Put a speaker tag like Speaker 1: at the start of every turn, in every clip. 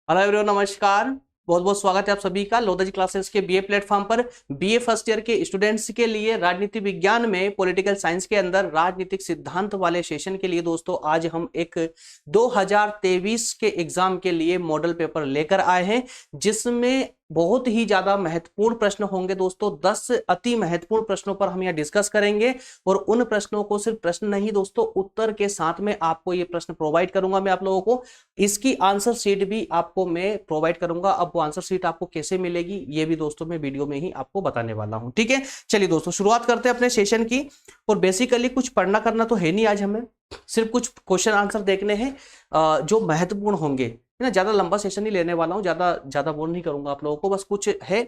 Speaker 1: Hello everyone, नमस्कार। बहुत बहुत स्वागत है आप सभी का लोधा जी क्लासेस के बीए प्लेटफॉर्म पर। बीए फर्स्ट ईयर के स्टूडेंट्स के लिए राजनीति विज्ञान में पॉलिटिकल साइंस के अंदर राजनीतिक सिद्धांत वाले सेशन के लिए दोस्तों आज हम एक 2023 के एग्जाम के लिए मॉडल पेपर लेकर आए हैं, जिसमें बहुत ही ज्यादा महत्वपूर्ण प्रश्न होंगे दोस्तों। 10 अति महत्वपूर्ण प्रश्नों पर हम यहाँ डिस्कस करेंगे और उन प्रश्नों को सिर्फ प्रश्न नहीं दोस्तों, उत्तर के साथ में आपको ये प्रश्न प्रोवाइड करूंगा मैं आप लोगों को। इसकी आंसर शीट भी आपको मैं प्रोवाइड करूंगा। अब वो आंसर शीट आपको कैसे मिलेगी ये भी दोस्तों मैं वीडियो में ही आपको बताने वाला हूं, ठीक है। चलिए दोस्तों शुरुआत करते हैं अपने सेशन की। और बेसिकली कुछ पढ़ना करना तो है नहीं आज हमें, सिर्फ कुछ क्वेश्चन आंसर देखने हैं जो महत्वपूर्ण होंगे, है ना। ज्यादा लंबा सेशन नहीं लेने वाला हूं, ज्यादा ज्यादा बोर नहीं करूंगा आप लोगों को। बस कुछ है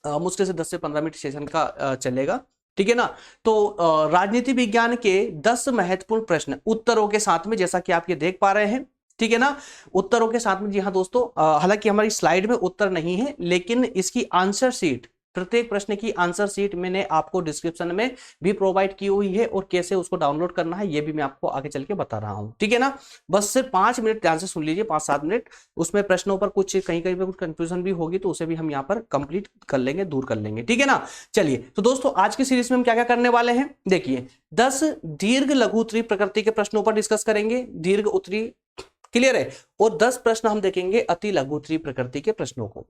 Speaker 1: मुश्किल से 10 से 15 मिनट सेशन का चलेगा, ठीक है ना। तो राजनीति विज्ञान के 10 महत्वपूर्ण प्रश्न उत्तरों के साथ में, जैसा कि आप ये देख पा रहे हैं, ठीक है ना। उत्तरों के साथ में, जी हाँ दोस्तों, हालांकि हमारी स्लाइड में उत्तर नहीं है, लेकिन इसकी आंसर शीट, प्रत्येक प्रश्न की आंसर शीट मैंने आपको डिस्क्रिप्शन में भी प्रोवाइड की हुई है और कैसे उसको डाउनलोड करना है ये भी मैं आपको आगे चल के बता रहा हूं, ठीक है ना। बस सिर्फ 5 मिनट ध्यान से सुन लीजिए, 5-7 मिनट। उसमें प्रश्नों पर कुछ कहीं कहीं पे कुछ कंफ्यूजन भी होगी तो उसे भी हम यहाँ पर कंप्लीट कर लेंगे, दूर कर लेंगे, ठीक है ना। चलिए तो दोस्तों आज की सीरीज में हम क्या क्या करने वाले हैं, देखिए 10 दीर्घ लघु उत्तरीय प्रकृति के प्रश्नों पर डिस्कस करेंगे, दीर्घ उत्तरीय, क्लियर है। और 10 प्रश्न हम देखेंगे अति लघु उत्तरीय प्रकृति के प्रश्नों को,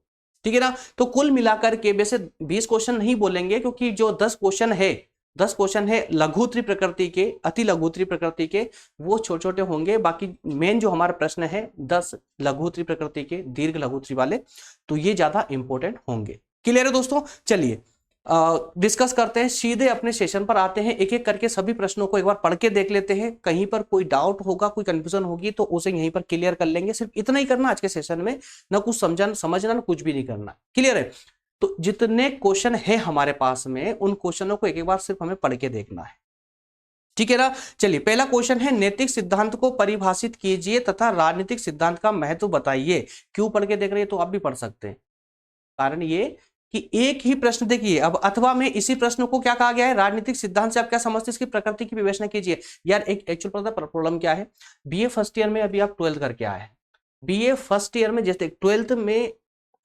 Speaker 1: ठीक है ना। तो कुल मिलाकर के वैसे 20 क्वेश्चन नहीं बोलेंगे, क्योंकि जो 10 क्वेश्चन है लघु उत्तरीय प्रकृति के, अति लघु उत्तरीय प्रकृति के, वो छोटे छोटे होंगे। बाकी मेन जो हमारा प्रश्न है 10 लघु उत्तरीय प्रकृति के, दीर्घ लघु उत्तरीय वाले, तो ये ज्यादा इंपॉर्टेंट होंगे, क्लियर है दोस्तों। चलिए डिस्कस करते हैं, सीधे अपने सेशन पर आते हैं। एक एक करके सभी प्रश्नों को एक बार पढ़ के देख लेते हैं। कहीं पर कोई डाउट होगा, कोई कंफ्यूजन होगी तो उसे यहीं पर क्लियर कर लेंगे। सिर्फ इतना ही करना आज के सेशन में, ना कुछ समझना ना कुछ भी नहीं करना, क्लियर है। तो जितने क्वेश्चन है हमारे पास में, उन क्वेश्चनों को एक एक बार सिर्फ हमें पढ़ के देखना है, ठीक है ना। चलिए पहला क्वेश्चन है, नैतिक सिद्धांत को परिभाषित कीजिए तथा राजनीतिक सिद्धांत का महत्व बताइए। क्यों पढ़ के देख रहे हैं तो आप भी पढ़ सकते हैं, कारण ये कि एक ही प्रश्न देखिए। अब अथवा में इसी प्रश्न को क्या कहा गया है, राजनीतिक सिद्धांत से आप क्या समझते हैं, इसकी प्रकृति की विवेचना कीजिए। यार एक एक्चुअल पता प्रॉब्लम क्या है, बीए फर्स्ट ईयर में अभी आप 12th करके आए हैं। बीए फर्स्ट ईयर में जैसे 12th में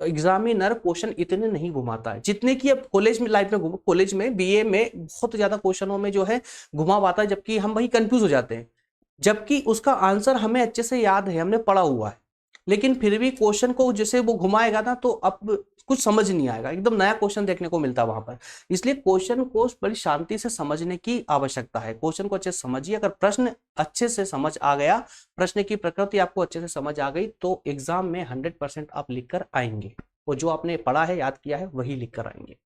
Speaker 1: एग्जामिनर क्वेश्चन इतने नहीं घुमाता है जितने कि अब कॉलेज में लाइफ में, कॉलेज में बीए में बहुत ज्यादा क्वेश्चनों में जो है घुमा पाता है, जबकि हम वही कंफ्यूज हो जाते हैं। जबकि उसका आंसर हमें अच्छे से याद है, हमने पढ़ा हुआ है, लेकिन फिर भी क्वेश्चन को जैसे वो घुमाएगा ना तो अब कुछ समझ नहीं आएगा, एकदम नया क्वेश्चन देखने को मिलता है वहां पर। इसलिए क्वेश्चन को बड़ी शांति से समझने की आवश्यकता है। क्वेश्चन को अच्छे से समझिए। अगर प्रश्न अच्छे से समझ आ गया, प्रश्न की प्रकृति आपको अच्छे से समझ आ गई, तो एग्जाम में 100% आप लिख कर आएंगे, और जो आपने पढ़ा है, याद किया है, वही लिख कर आएंगे,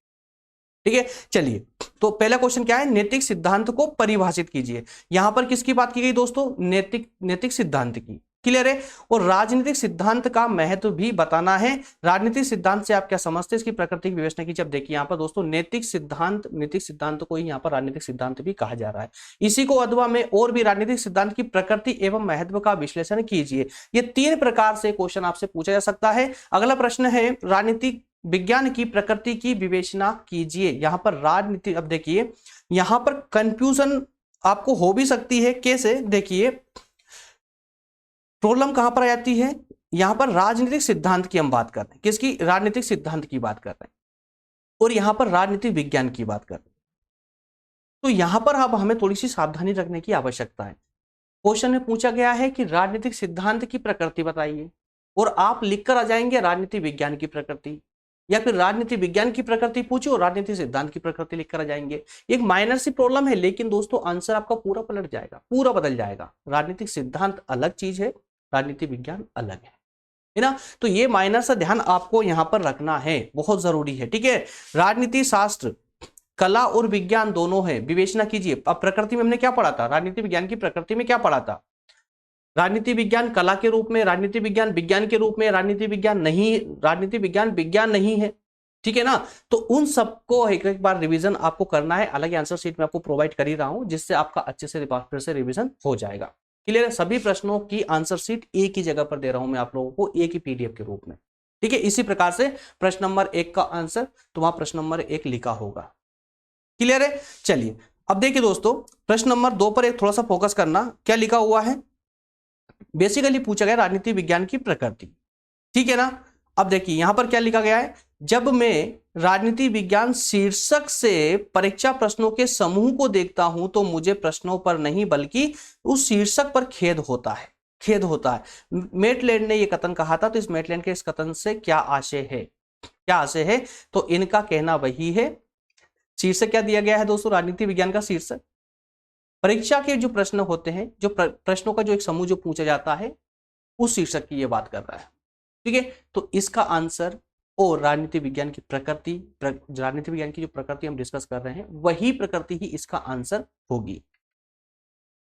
Speaker 1: ठीक है। चलिए तो पहला क्वेश्चन क्या है, नैतिक सिद्धांत को परिभाषित कीजिए। यहां पर किसकी बात की गई दोस्तों, नैतिक सिद्धांत की, क्लियर है। और राजनीतिक सिद्धांत का महत्व भी बताना है। राजनीतिक सिद्धांत से आप क्या समझते हैं, इसकी प्रकृति की विवेचना कीजिए। अब देखिए यहां पर दोस्तों नैतिक सिद्धांत को ही यहां पर राजनीतिक सिद्धांत भी कहा जा रहा है। इसी को अथवा में और भी राजनीतिक सिद्धांत की प्रकृति एवं महत्व का विश्लेषण कीजिए। ये 3 प्रकार से क्वेश्चन आपसे पूछा जा सकता है। अगला प्रश्न है, राजनीतिक विज्ञान की प्रकृति की विवेचना कीजिए। यहां पर राजनीति, अब देखिए यहां पर कंफ्यूजन आपको हो भी सकती है। कैसे, देखिए प्रॉब्लम कहां पर आ जाती है, यहां पर राजनीतिक सिद्धांत की हम बात कर रहे हैं, किसकी, राजनीतिक सिद्धांत की बात कर रहे हैं, और यहां पर राजनीतिक विज्ञान की बात कर रहे हैं। तो यहां पर अब हमें थोड़ी सी सावधानी रखने की आवश्यकता है। क्वेश्चन में पूछा गया है कि राजनीतिक सिद्धांत की प्रकृति बताइए, और आप लिखकर आ जाएंगे राजनीति विज्ञान की प्रकृति, या फिर राजनीति विज्ञान की प्रकृति पूछो और राजनीति सिद्धांत की प्रकृति लिखकर आ जाएंगे। एक माइनर सी प्रॉब्लम है, लेकिन दोस्तों आंसर आपका पूरा पलट जाएगा, पूरा बदल जाएगा। राजनीतिक सिद्धांत अलग चीज है, राजनीति विज्ञान अलग है ना। तो ये माइनर सा ध्यान आपको यहां पर रखना है, बहुत जरूरी है, ठीक है। राजनीति शास्त्र कला और विज्ञान दोनों है, विवेचना कीजिए। अब प्रकृति में हमने क्या पढ़ा था, राजनीति विज्ञान की प्रकृति में क्या पढ़ा था, राजनीति विज्ञान कला के रूप में, राजनीति विज्ञान विज्ञान के रूप में, राजनीति विज्ञान नहीं, राजनीति विज्ञान विज्ञान नहीं है, ठीक है ना। तो उन सबको एक एक बार रिवीजन आपको करना है। अलग आंसर शीट में आपको प्रोवाइड कर ही रहा हूं, जिससे आपका अच्छे से फिर से रिवीजन हो जाएगा, क्लियर है। सभी प्रश्नों की आंसर शीट एक ही जगह पर दे रहा हूं मैं आप लोगों को, एक ही पीडीएफ के रूप में, ठीक है। इसी प्रकार से प्रश्न नंबर 1 का आंसर तो वहां प्रश्न नंबर 1 लिखा होगा, क्लियर है। चलिए अब देखिए दोस्तों, प्रश्न नंबर 2 पर एक थोड़ा सा फोकस करना। क्या लिखा हुआ है, बेसिकली पूछा गया राजनीति विज्ञान की प्रकृति। ठीक है ना। अब देखिए यहां पर क्या लिखा गया है, जब मैं राजनीति विज्ञान शीर्षक से परीक्षा प्रश्नों के समूह को देखता हूं तो मुझे प्रश्नों पर नहीं बल्कि उस शीर्षक पर खेद होता है, खेद होता है। मेटलैंड ने यह कथन कहा था, तो इस मेटलैंड के इस कथन से क्या आशय है, क्या आशय है, तो इनका कहना वही है। शीर्षक क्या दिया गया है दोस्तों, राजनीति विज्ञान का शीर्षक, परीक्षा के जो प्रश्न होते हैं, जो प्रश्नों का जो एक समूह जो पूछा जाता है, उस शीर्षक की यह बात कर रहा है। ठीक है, तो इसका आंसर और राजनीति विज्ञान की प्रकृति, राजनीति विज्ञान की जो प्रकृति हम डिस्कस कर रहे हैं वही प्रकृति ही इसका आंसर होगी।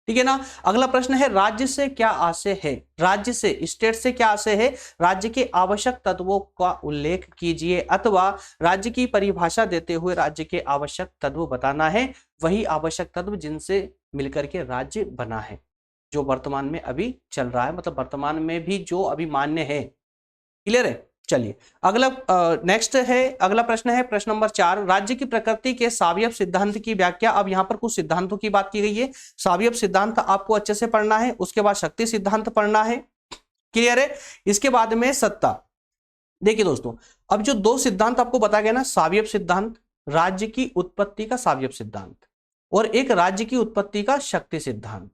Speaker 1: ठीक है ना। अगला प्रश्न है, राज्य से क्या आशय है, राज्य से, स्टेट से क्या आशय है, राज्य के आवश्यक तत्वों का उल्लेख कीजिए, अथवा राज्य की परिभाषा देते हुए राज्य के आवश्यक तत्व बताना है, वही आवश्यक तत्व जिनसे मिलकर के राज्य बना है, जो वर्तमान में अभी चल रहा है, मतलब वर्तमान में भी जो अभी मान्य है। क्लियर है। चलिए अगला नेक्स्ट है, अगला प्रश्न है प्रश्न नंबर 4, राज्य की प्रकृति के सावयव सिद्धांत की व्याख्या। अब यहां पर कुछ सिद्धांतों की बात की गई है, सावयव सिद्धांत आपको अच्छे से पढ़ना है, उसके बाद शक्ति सिद्धांत पढ़ना है। क्लियर है। इसके बाद में सत्ता। देखिए दोस्तों, अब जो दो सिद्धांत आपको बताया गया ना, सावयव सिद्धांत, राज्य की उत्पत्ति का सावयव सिद्धांत, और एक राज्य की उत्पत्ति का शक्ति सिद्धांत,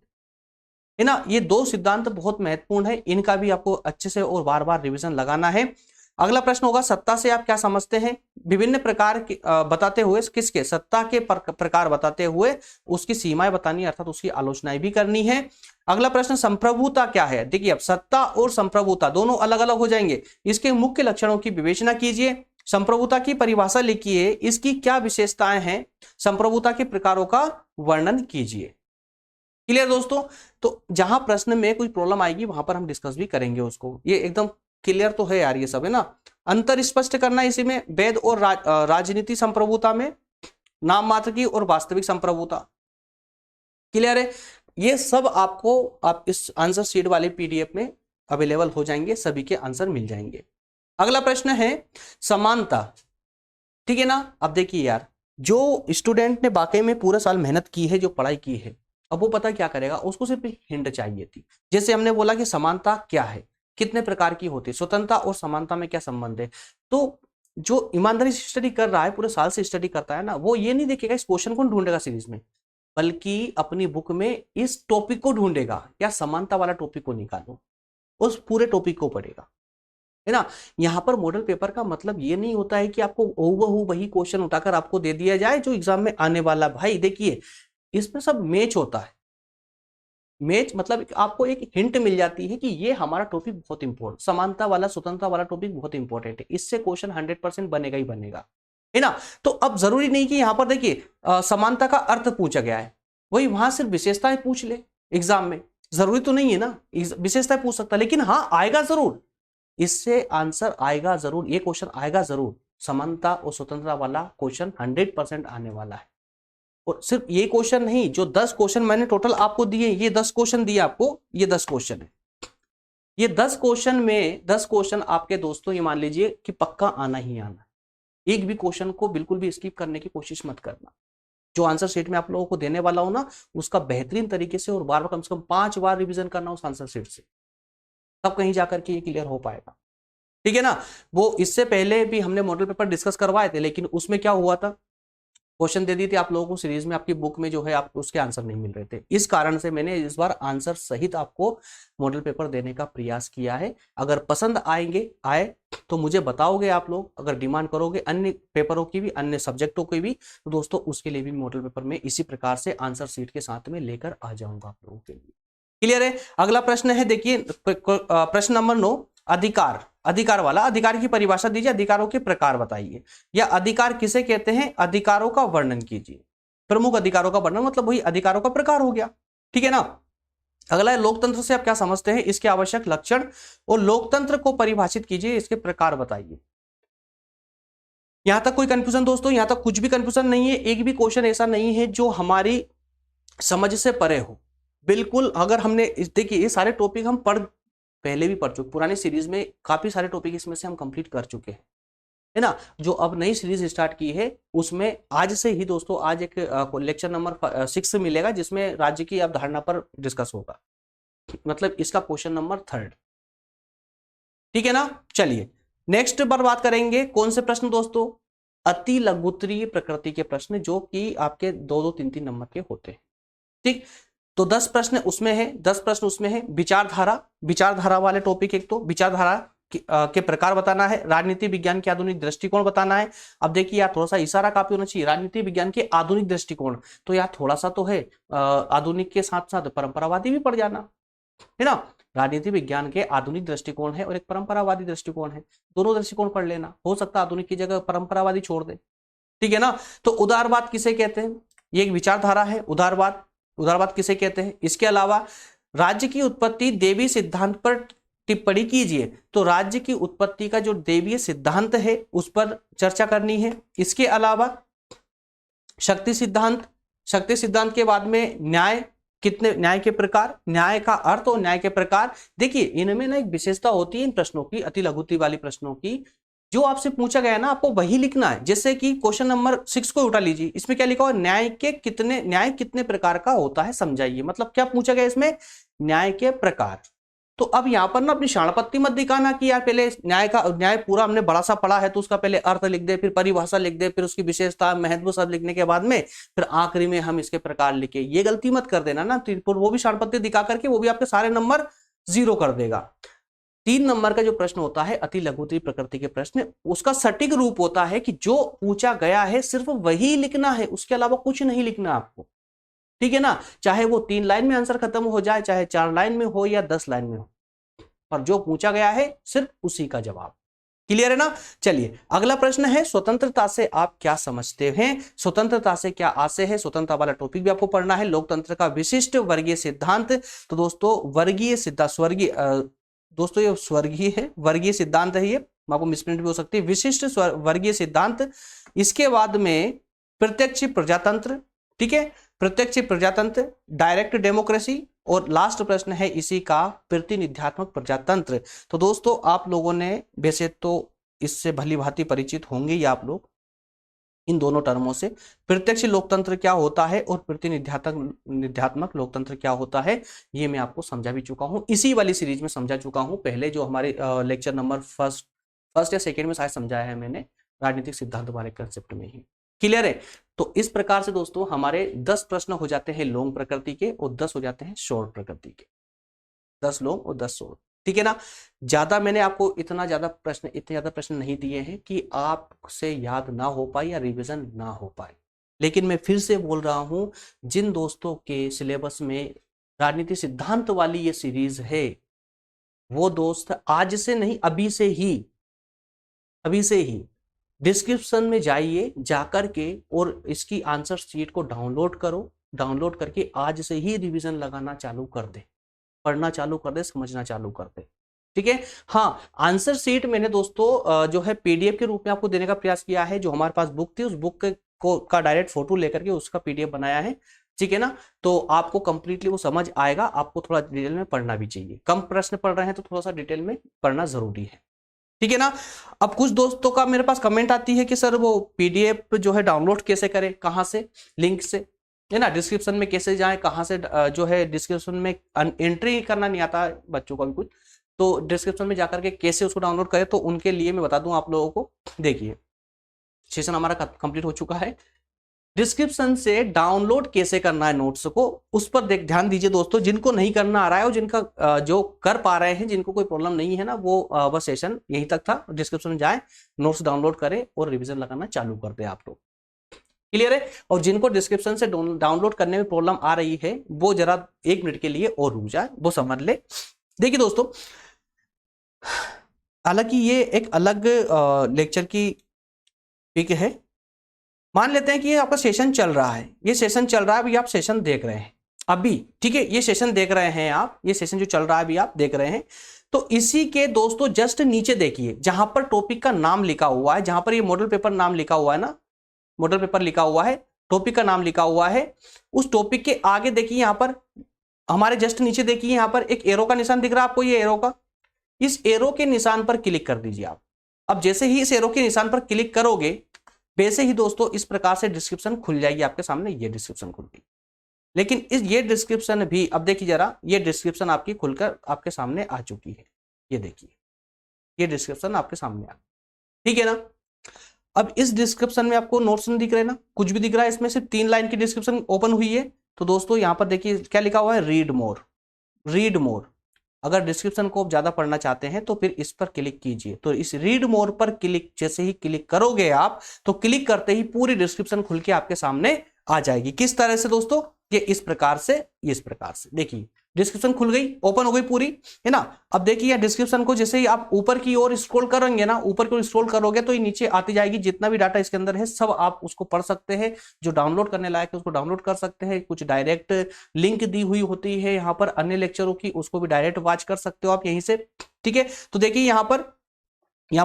Speaker 1: है ना, ये दो सिद्धांत बहुत महत्वपूर्ण है, इनका भी आपको अच्छे से और बार बार रिवीजन लगाना है। अगला प्रश्न होगा, सत्ता से आप क्या समझते हैं, विभिन्न प्रकार के बताते हुए, किसके, सत्ता के प्रकार बताते हुए उसकी सीमाएं बतानी, अर्थात उसकी आलोचनाएं भी करनी है। अगला प्रश्न, संप्रभुता क्या है। देखिए अब सत्ता और संप्रभुता दोनों अलग अलग हो जाएंगे, इसके मुख्य लक्षणों की विवेचना कीजिए, संप्रभुता की परिभाषा लिखिए, इसकी क्या विशेषताएं हैं, संप्रभुता के प्रकारों का वर्णन कीजिए। क्लियर दोस्तों। तो जहां प्रश्न में कोई प्रॉब्लम आएगी वहां पर हम डिस्कस भी करेंगे उसको, ये एकदम क्लियर तो है यार, ये सब है ना। अंतर स्पष्ट करना इसी में, वेद और राजनीति संप्रभुता में, नाम मात्र की और वास्तविक संप्रभुता। क्लियर है। ये सब आपको आप इस आंसर शीट वाले पीडीएफ में अवेलेबल हो जाएंगे, सभी के आंसर मिल जाएंगे। अगला प्रश्न है समानता। ठीक है ना। अब देखिए यार, जो स्टूडेंट ने वाकई में पूरा साल मेहनत की है, जो पढ़ाई की है, अब वो पता क्या करेगा, उसको सिर्फ हिंट चाहिए थी। जैसे हमने बोला कि समानता क्या है, कितने प्रकार की होती है, स्वतंत्रता और समानता में क्या संबंध है। तो जो ईमानदारी से स्टडी कर रहा है, पूरे साल से स्टडी करता है ना, वो ये नहीं देखेगा इस क्वेश्चन को ढूंढेगा सीरीज में, बल्कि अपनी बुक में इस टॉपिक को ढूंढेगा, या समानता वाला टॉपिक को निकालो, उस पूरे टॉपिक को पढ़ेगा, है ना। यहां पर मॉडल पेपर का मतलब ये नहीं होता है कि आपको हूबहू वही क्वेश्चन उठाकर आपको दे दिया जाए जो एग्जाम में आने वाला। भाई देखिए, इसमें सब मैच होता है, मैच मतलब आपको एक हिंट मिल जाती है कि ये हमारा टॉपिक बहुत इंपॉर्टेंट, समानता वाला, स्वतंत्रता वाला टॉपिक बहुत इंपॉर्टेंट है, इससे क्वेश्चन 100% बनेगा ही बनेगा, है ना। तो अब जरूरी नहीं कि यहां पर देखिए समानता का अर्थ पूछा गया है, वही वहां सिर्फ विशेषताएं पूछ ले एग्जाम में, जरूरी तो नहीं है ना विशेषताएं पूछ सकता, लेकिन हाँ आएगा जरूर, इससे आंसर आएगा जरूर, ये क्वेश्चन आएगा जरूर, समानता और स्वतंत्रता वाला क्वेश्चन 100% आने वाला है। और सिर्फ ये क्वेश्चन नहीं, जो 10 क्वेश्चन मैंने टोटल आपको दिए, ये 10 क्वेश्चन दिए आपको, ये 10 क्वेश्चन है, ये 10 क्वेश्चन में 10 क्वेश्चन आपके दोस्तों ये मान लीजिए कि पक्का आना ही आना, एक भी क्वेश्चन को बिल्कुल भी स्किप करने की कोशिश मत करना। जो आंसर शीट में आप लोगों को देने वाला हो ना, उसका बेहतरीन तरीके से और बार बार कम से कम 5 बार रिविजन करना उस आंसर शीट से, तब कहीं जाकर के ये क्लियर हो पाएगा। ठीक है ना। वो इससे पहले भी हमने मॉडल पेपर डिस्कस करवाए थे, लेकिन उसमें क्या हुआ था, क्वेश्चन दे दी थी आप लोगों को सीरीज में, आपकी बुक में जो है आपको उसके आंसर नहीं मिल रहे थे, इस कारण से मैंने इस बार आंसर सहित आपको मॉडल पेपर देने का प्रयास किया है। अगर पसंद आए तो मुझे बताओगे आप लोग, अगर डिमांड करोगे अन्य पेपरों की भी, अन्य सब्जेक्टों की भी, तो दोस्तों उसके लिए भी मॉडल पेपर में इसी प्रकार से आंसर शीट के साथ में लेकर आ जाऊंगा आप लोगों के लिए। क्लियर है। अगला प्रश्न है, देखिए प्रश्न नंबर 9, अधिकार, अधिकार वाला, अधिकार की परिभाषा दीजिए, अधिकारों के प्रकार बताइए, या अधिकार किसे कहते हैं, अधिकारों का वर्णन कीजिए। प्रमुख अधिकारों का वर्णन मतलब वही अधिकारों का प्रकार हो गया। ठीक है ना। अगला है, लोकतंत्र से आप क्या समझते हैं, इसके आवश्यक लक्षण और लोकतंत्र को परिभाषित कीजिए, इसके प्रकार बताइए। यहां तक कोई कंफ्यूजन दोस्तों, यहां तक कुछ भी कंफ्यूजन नहीं है, एक भी क्वेश्चन ऐसा नहीं है जो हमारी समझ से परे हो, बिल्कुल। अगर हमने देखिए ये सारे टॉपिक हम पहले भी पढ़ चुके, पुरानी सीरीज में काफी सारे टॉपिक इसमें से हम कंप्लीट कर चुके हैं, है ना। जो अब नई सीरीज स्टार्ट की है उसमें आज से ही दोस्तों, आज एक लेक्चर नंबर 6 मिलेगा जिसमें राज्य की अवधारणा पर डिस्कस होगा, मतलब इसका क्वेश्चन नंबर 3 ठीक है ना। चलिए नेक्स्ट पर बात करेंगे कौन से प्रश्न दोस्तों, अति लघुत्तरीय प्रकृति के प्रश्न, जो कि आपके 2-2, 3-3 नंबर के होते हैं। ठीक, तो 10 प्रश्न उसमें है, 10 प्रश्न उसमें है। विचारधारा, विचारधारा वाले टॉपिक, एक तो विचारधारा के प्रकार बताना है, राजनीति विज्ञान के आधुनिक दृष्टिकोण बताना है। अब देखिए यार थोड़ा सा इशारा काफी होना चाहिए, राजनीति विज्ञान के आधुनिक दृष्टिकोण, तो यार थोड़ा सा तो है आधुनिक के साथ साथ परंपरावादी भी पढ़ जाना है ना। राजनीति विज्ञान के आधुनिक दृष्टिकोण है और एक परंपरावादी दृष्टिकोण है, दोनों दृष्टिकोण पढ़ लेना, हो सकता है आधुनिक की जगह परंपरावादी छोड़ दे। ठीक है ना। तो उदारवाद किसे कहते हैं, ये एक विचारधारा है उदारवाद, उदारवाद किसे कहते हैं। इसके अलावा राज्य की उत्पत्ति देवी सिद्धांत पर टिप्पणी कीजिए, तो राज्य की उत्पत्ति का जो देवीय सिद्धांत है उस पर चर्चा करनी है। इसके अलावा शक्ति सिद्धांत, शक्ति सिद्धांत के बाद में न्याय, कितने न्याय के प्रकार, न्याय का अर्थ और न्याय के प्रकार। देखिए इनमें ना एक विशेषता होती है इन प्रश्नों की, अति लघुत्तरी वाली प्रश्नों की, जो आपसे पूछा गया है ना आपको वही लिखना है। जैसे कि क्वेश्चन नंबर 6 को उठा लीजिए, इसमें क्या लिखा हुआ, न्याय कितने प्रकार का होता है समझाइए। मतलब क्या पूछा गया इसमें, न्याय के प्रकार। तो अब यहां पर ना अपनी शाणपत्ती मत दिखाना कि यार पहले न्याय पूरा हमने बड़ा सा पढ़ा है तो उसका पहले अर्थ लिख दे, फिर परिभाषा लिख दे, फिर उसकी विशेषता महत्व सब लिखने के बाद में फिर आखिरी में हम इसके प्रकार लिखे। ये गलती मत कर देना ना, वो भी शाणपत्ती दिखा करके वो भी आपके सारे नंबर 0 कर देगा। 3 नंबर का जो प्रश्न होता है अति लघुत्तरी प्रकृति के प्रश्न, उसका सटीक रूप होता है कि जो पूछा गया है सिर्फ वही लिखना है, उसके अलावा कुछ नहीं लिखना आपको। ठीक है ना, चाहे वो 3 लाइन में आंसर खत्म हो जाए, चाहे 4 लाइन में हो या 10 लाइन में हो, पर जो पूछा गया है सिर्फ उसी का जवाब। क्लियर है ना। चलिए अगला प्रश्न है, स्वतंत्रता से आप क्या समझते हैं, स्वतंत्रता से क्या आशय है, स्वतंत्रता वाला टॉपिक भी आपको पढ़ना है। लोकतंत्र का विशिष्ट वर्गीय सिद्धांत, तो दोस्तों वर्गीय सिद्धांत, स्वर्गीय दोस्तों ये स्वर्गीय है, वर्गीय सिद्धांत है, ये आपको मिसप्रिंट भी हो सकती है, विशिष्ट वर्गीय सिद्धांत। इसके बाद में प्रत्यक्ष प्रजातंत्र, ठीक है, प्रत्यक्ष प्रजातंत्र, डायरेक्ट डेमोक्रेसी, और लास्ट प्रश्न है इसी का प्रतिनिध्यात्मक प्रजातंत्र। तो दोस्तों आप लोगों ने वैसे तो इससे भली भांति परिचित होंगे ही आप लोग इन दोनों टर्मों से, प्रत्यक्ष लोकतंत्र क्या होता है और प्रतिनिध्यात्मक लोकतंत्र क्या होता है, ये मैं आपको समझा भी चुका हूं, इसी वाली सीरीज में समझा चुका हूं पहले, जो हमारे लेक्चर नंबर फर्स्ट या सेकेंड में शायद समझाया है मैंने, राजनीतिक सिद्धांत वाले कंसेप्ट में ही। क्लियर है। तो इस प्रकार से दोस्तों हमारे 10 प्रश्न हो जाते हैं लॉन्ग प्रकृति के और 10 हो जाते हैं शॉर्ट प्रकृति के, 10 लॉन्ग और 10 शॉर्ट। ठीक है ना। ज्यादा मैंने आपको इतने ज्यादा प्रश्न नहीं दिए हैं कि आपसे याद ना हो पाए या रिवीजन ना हो पाए, लेकिन मैं फिर से बोल रहा हूं, जिन दोस्तों के सिलेबस में राजनीति सिद्धांत वाली ये सीरीज है, वो दोस्त आज से नहीं अभी से ही डिस्क्रिप्शन में जाइए, जाकर के और इसकी आंसर शीट को डाउनलोड करो, डाउनलोड करके आज से ही रिवीजन लगाना चालू कर दे, पढ़ना चालू कर दे, समझना चालू कर दे। ठीक है। हाँ, आंसर शीट मैंने दोस्तों जो है पीडीएफ के रूप में आपको देने का प्रयास किया है। जो हमारे पास बुक थी उस बुक को का डायरेक्ट फोटो लेकर के उसका पीडीएफ बनाया है। ठीक है ना। तो आपको कंप्लीटली वो समझ आएगा, आपको थोड़ा डिटेल में पढ़ना भी चाहिए, कम प्रश्न पढ़ रहे हैं तो थोड़ा सा डिटेल में पढ़ना जरूरी है। ठीक है ना। अब कुछ दोस्तों का मेरे पास कमेंट आती है कि सर वो पीडीएफ जो है डाउनलोड कैसे करें, कहां से, लिंक से, है ना, डिस्क्रिप्शन में कैसे जाएं, कहां से जो है डिस्क्रिप्शन में एंट्री करना नहीं आता बच्चों का भी कुछ, तो डिस्क्रिप्शन में जाकर के कैसे उसको डाउनलोड करें, तो उनके लिए मैं बता दूं आप लोगों को। देखिए सेशन हमारा कंप्लीट हो चुका है, डिस्क्रिप्शन से डाउनलोड कैसे करना है नोट्स को, उस पर ध्यान दीजिए दोस्तों। जिनको नहीं करना आ रहा है और जिनका जो कर पा रहे हैं, जिनको कोई प्रॉब्लम नहीं है ना, वो सेशन यहीं तक था। डिस्क्रिप्शन में जाए, नोट्स डाउनलोड करें और रिवीजन लगाना चालू कर दे आप लोग। क्लियर है। और जिनको डिस्क्रिप्शन से डाउनलोड करने में प्रॉब्लम आ रही है, वो जरा 1 मिनट के लिए और रुक जाए, वो समझ ले। देखिए दोस्तों, हालांकि ये एक अलग लेक्चर की पिक है। मान लेते हैं कि ये आपका सेशन चल रहा है, ये सेशन चल रहा है, अभी आप सेशन देख रहे हैं अभी, ठीक है, ये सेशन देख रहे हैं आप, ये सेशन जो चल रहा है अभी आप देख रहे हैं। तो इसी के दोस्तों जस्ट नीचे देखिए, जहां पर टॉपिक का नाम लिखा हुआ है, जहां पर ये मॉडल पेपर नाम लिखा हुआ है ना, मॉडल पेपर लिखा हुआ है, टॉपिक का नाम लिखा हुआ है, उस टॉपिक के आगे देखिए, यहां पर हमारे जस्ट नीचे देखिए, यहां पर एक एरो का निशान दिख रहा है आपको, ये एरो का, इस एरो के निशान पर क्लिक कर दीजिए आप। अब जैसे ही इस एरो के निशान पर क्लिक करोगे, वैसे ही दोस्तों इस प्रकार से डिस्क्रिप्शन खुल जाएगी आपके सामने, ये डिस्क्रिप्शन खुल गई। लेकिन ये डिस्क्रिप्शन भी, अब देखिए जरा, ये डिस्क्रिप्शन आपकी खुलकर आपके सामने आ चुकी है, ये देखिए, ये डिस्क्रिप्शन आपके सामने आ, ठीक है ना। अब इस डिस्क्रिप्शन में आपको नोट्स नहीं दिख रहे ना, कुछ भी दिख रहा है, इसमें सिर्फ 3 लाइन की डिस्क्रिप्शन ओपन हुई है। तो दोस्तों यहाँ पर देखिए क्या लिखा हुआ है, रीड मोर, रीड मोर। अगर डिस्क्रिप्शन को आप ज्यादा पढ़ना चाहते हैं तो फिर इस पर क्लिक कीजिए। तो इस रीड मोर पर क्लिक जैसे ही क्लिक करोगे आप, तो क्लिक करते ही पूरी डिस्क्रिप्शन खुल के आपके सामने आ जाएगी। किस तरह से दोस्तों, ये इस प्रकार से, इस प्रकार से देखिए डिस्क्रिप्शन खुल गई, ओपन हो गई पूरी, है ना। अब देखिए डिस्क्रिप्शन को जैसे ही आप ऊपर की ओर स्क्रॉल करेंगे ना, ऊपर की ओर स्क्रॉल करोगे तो ये नीचे आती जाएगी, जितना भी डाटा इसके अंदर है सब आप उसको पढ़ सकते हैं। जो डाउनलोड करने लायक है उसको डाउनलोड कर सकते हैं, कुछ डायरेक्ट लिंक दी हुई होती है यहाँ पर अन्य लेक्चरों की, उसको भी डायरेक्ट वॉच कर सकते हो आप यहीं से, ठीक है। तो देखिए यहाँ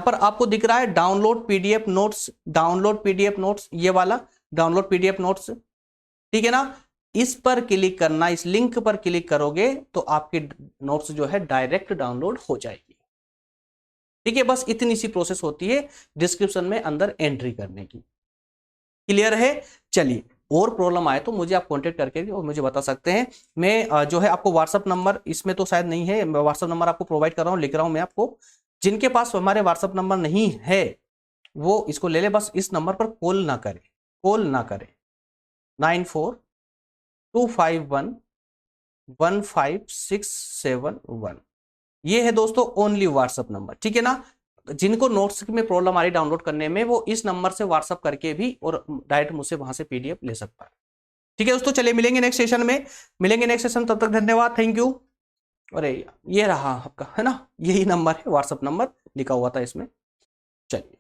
Speaker 1: पर आपको दिख रहा है download PDF notes, download PDF notes, ये वाला डाउनलोड पीडीएफ नोट्स, ठीक है ना। इस पर क्लिक करना, इस लिंक पर क्लिक करोगे तो आपके नोट्स जो है डायरेक्ट डाउनलोड हो जाएगी, ठीक है। बस इतनी सी प्रोसेस होती है डिस्क्रिप्शन में अंदर एंट्री करने की, क्लियर है। चलिए, और प्रॉब्लम आए तो मुझे आप कांटेक्ट करके और मुझे बता सकते हैं। मैं जो है आपको व्हाट्सअप नंबर, इसमें तो शायद नहीं है, मैं व्हाट्सअप नंबर आपको प्रोवाइड कर रहा हूं, लिख रहा हूं मैं आपको। जिनके पास हमारे व्हाट्सअप नंबर नहीं है वो इसको ले ले, बस इस नंबर पर कॉल ना करें, कॉल ना करें। 9425115671, ये है दोस्तों ओनली व्हाट्सअप नंबर, ठीक है ना। जिनको नोट्स में प्रॉब्लम आ रही डाउनलोड करने में, वो इस नंबर से व्हाट्सअप करके भी और डायरेक्ट मुझसे वहां से पीडीएफ ले सकता है, ठीक है दोस्तों। चलिए मिलेंगे नेक्स्ट सेशन में, मिलेंगे नेक्स्ट सेशन, तब तक धन्यवाद, थैंक यू। अरे ये रहा आपका, है ना, यही नंबर है, व्हाट्सअप नंबर लिखा हुआ था इसमें। चलिए।